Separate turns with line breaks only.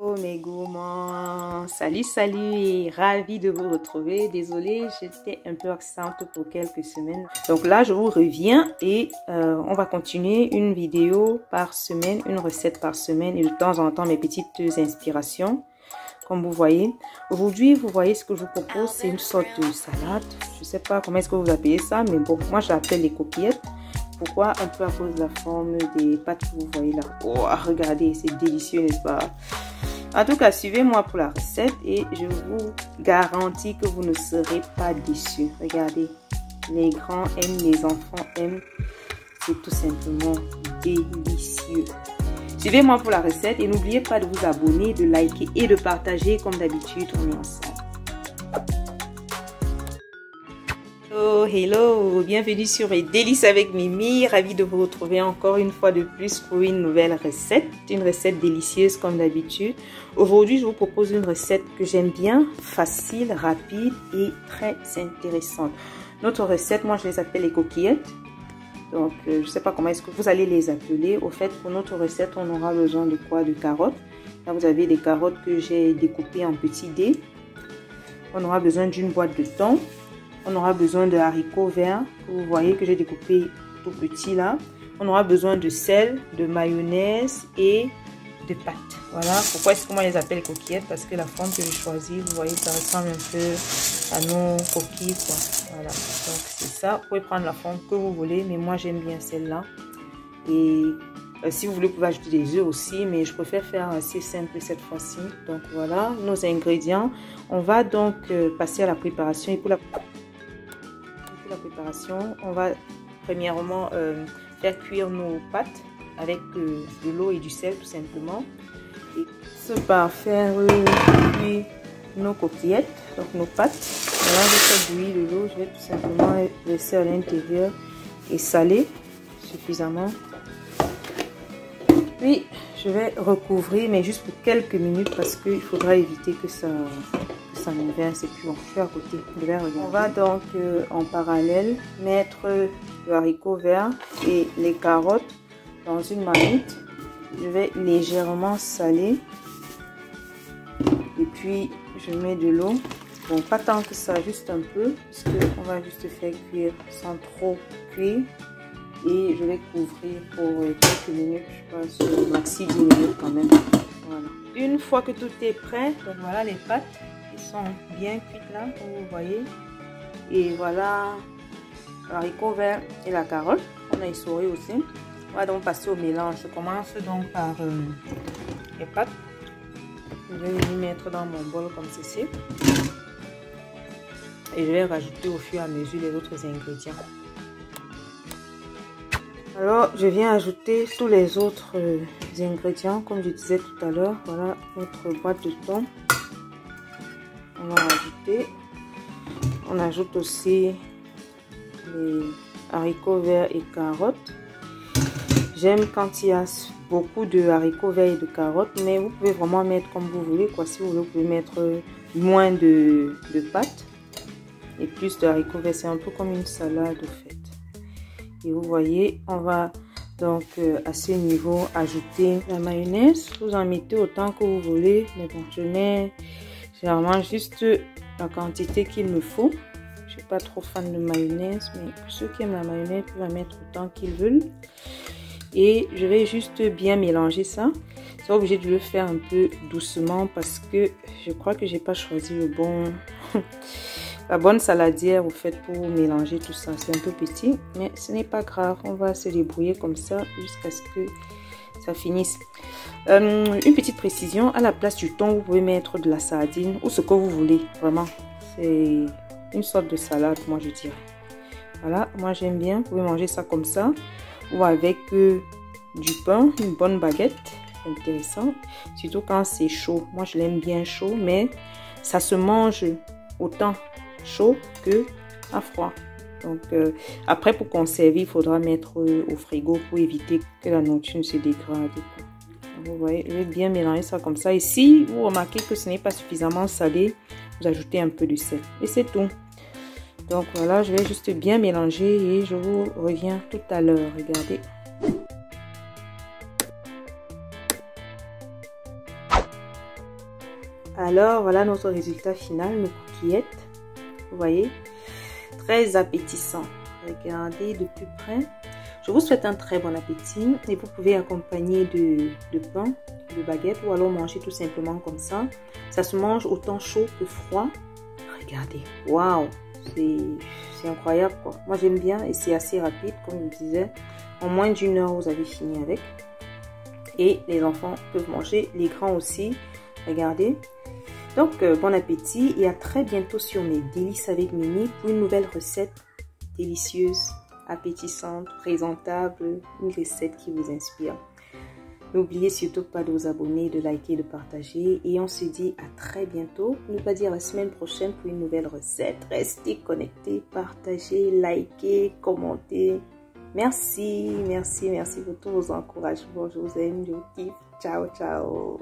Oh mes gourmands, salut et ravi de vous retrouver. Désolée, j'étais un peu absente pour quelques semaines. Donc là, je vous reviens et on va continuer une vidéo par semaine, une recette par semaine et de temps en temps mes petites inspirations. Comme vous voyez, aujourd'hui, vous voyez ce que je vous propose, c'est une sorte de salade. Je sais pas comment est-ce que vous appelez ça, mais bon, moi je l'appelle les coquillettes. Pourquoi? Un peu à cause de la forme des pâtes que vous voyez là. Oh, regardez, c'est délicieux, n'est-ce pas? En tout cas, suivez-moi pour la recette et je vous garantis que vous ne serez pas déçus. Regardez, les grands aiment, les enfants aiment. C'est tout simplement délicieux. Suivez-moi pour la recette et n'oubliez pas de vous abonner, de liker et de partager. Comme d'habitude, on est ensemble. Oh, hello, bienvenue sur les délices avec Mimi. Ravie de vous retrouver encore une fois de plus pour une nouvelle recette. Une recette délicieuse comme d'habitude. Aujourd'hui, je vous propose une recette que j'aime bien, facile, rapide et très intéressante. Notre recette, moi je les appelle les coquillettes. Donc, je ne sais pas comment est-ce que vous allez les appeler. Au fait, pour notre recette, on aura besoin de quoi? De carottes. Là, vous avez des carottes que j'ai découpées en petits dés. On aura besoin d'une boîte de thon. On aura besoin de haricots verts, que vous voyez que j'ai découpé tout petit là. On aura besoin de sel, de mayonnaise et de pâtes. Voilà, pourquoi est-ce que moi les appelle coquillettes? Parce que la forme que j'ai choisie, vous voyez, ça ressemble un peu à nos coquilles, quoi. Voilà, donc c'est ça. Vous pouvez prendre la forme que vous voulez, mais moi j'aime bien celle-là. Et si vous voulez, vous pouvez ajouter des œufs aussi, mais je préfère faire assez simple cette fois-ci. Donc voilà, nos ingrédients. On va donc passer à la préparation. Et pour la préparation, on va premièrement faire cuire nos pâtes avec de l'eau et du sel tout simplement. Et ce par faire cuire nos coquillettes, donc nos pâtes. Maintenant, je fais bouillir de l'eau, je vais tout simplement laisser à l'intérieur et saler suffisamment. Puis je vais recouvrir, mais juste pour quelques minutes parce qu'il faudra éviter que ça m'hiver, c'est plus bon. Je suis à côté. On va donc en parallèle mettre le haricot vert et les carottes dans une marmite. Je vais légèrement saler et puis je mets de l'eau. Bon, pas tant que ça, juste un peu, parce qu'on va juste faire cuire sans trop cuire. Et je vais couvrir pour quelques minutes, je pense maxi 10 minutes quand même. Voilà. Une fois que tout est prêt, donc voilà les pâtes. Sont bien cuites là, comme vous voyez. Et voilà l'haricot vert et la carotte. On a essoré aussi. On va donc passer au mélange. Je commence donc par les pâtes. Je vais les mettre dans mon bol comme ceci. Et je vais rajouter au fur et à mesure les autres ingrédients. Alors, je viens ajouter tous les autres ingrédients, comme je disais tout à l'heure. Voilà notre boîte de thon. On va rajouter. On ajoute aussi les haricots verts et carottes. J'aime quand il y a beaucoup de haricots verts et de carottes, mais vous pouvez vraiment mettre comme vous voulez, quoi. Si vous voulez, vous pouvez mettre moins de pâtes et plus de haricots verts. C'est un peu comme une salade au fait. Et vous voyez, on va donc à ce niveau ajouter la mayonnaise. Vous en mettez autant que vous voulez, mais bon, je mets généralement juste la quantité qu'il me faut. Je suis pas trop fan de mayonnaise, mais pour ceux qui aiment la mayonnaise, ils peuvent la mettre autant qu'ils veulent. Et je vais juste bien mélanger ça. C'est obligé de le faire un peu doucement parce que je crois que j'ai pas choisi le bon la bonne saladière au fait pour mélanger tout ça. C'est un peu petit, mais ce n'est pas grave. On va se débrouiller comme ça jusqu'à ce que ça finisse. Une petite précision, à la place du thon, vous pouvez mettre de la sardine ou ce que vous voulez. Vraiment, c'est une sorte de salade, moi je dirais. Voilà, moi j'aime bien. Vous pouvez manger ça comme ça ou avec du pain, une bonne baguette. C'est intéressant, surtout quand c'est chaud. Moi je l'aime bien chaud, mais ça se mange autant chaud que à froid. Donc après, pour conserver, il faudra mettre au frigo pour éviter que la nourriture ne se dégrade. Vous voyez, je vais bien mélanger ça comme ça. Et si vous remarquez que ce n'est pas suffisamment salé, vous ajoutez un peu de sel. Et c'est tout. Donc voilà, je vais juste bien mélanger et je vous reviens tout à l'heure. Regardez. Alors, voilà notre résultat final, nos coquillettes. Vous voyez, très appétissant. Regardez de plus près. Je vous souhaite un très bon appétit et vous pouvez accompagner de pain, de baguette ou alors manger tout simplement comme ça. Ça se mange autant chaud que froid. Regardez, waouh, c'est incroyable quoi. Moi j'aime bien et c'est assez rapide comme je vous disais. En moins d'1 heure vous avez fini avec. Et les enfants peuvent manger, les grands aussi. Regardez. Donc bon appétit et à très bientôt sur mes délices avec Mimi pour une nouvelle recette délicieuse, appétissante, présentable, une recette qui vous inspire. N'oubliez surtout pas de vous abonner, de liker, de partager et on se dit à très bientôt, pour ne pas dire la semaine prochaine pour une nouvelle recette. Restez connectés, partagez, likez, commentez. Merci, merci, merci pour tous vos encouragements. Je vous aime, je vous kiffe. Ciao, ciao.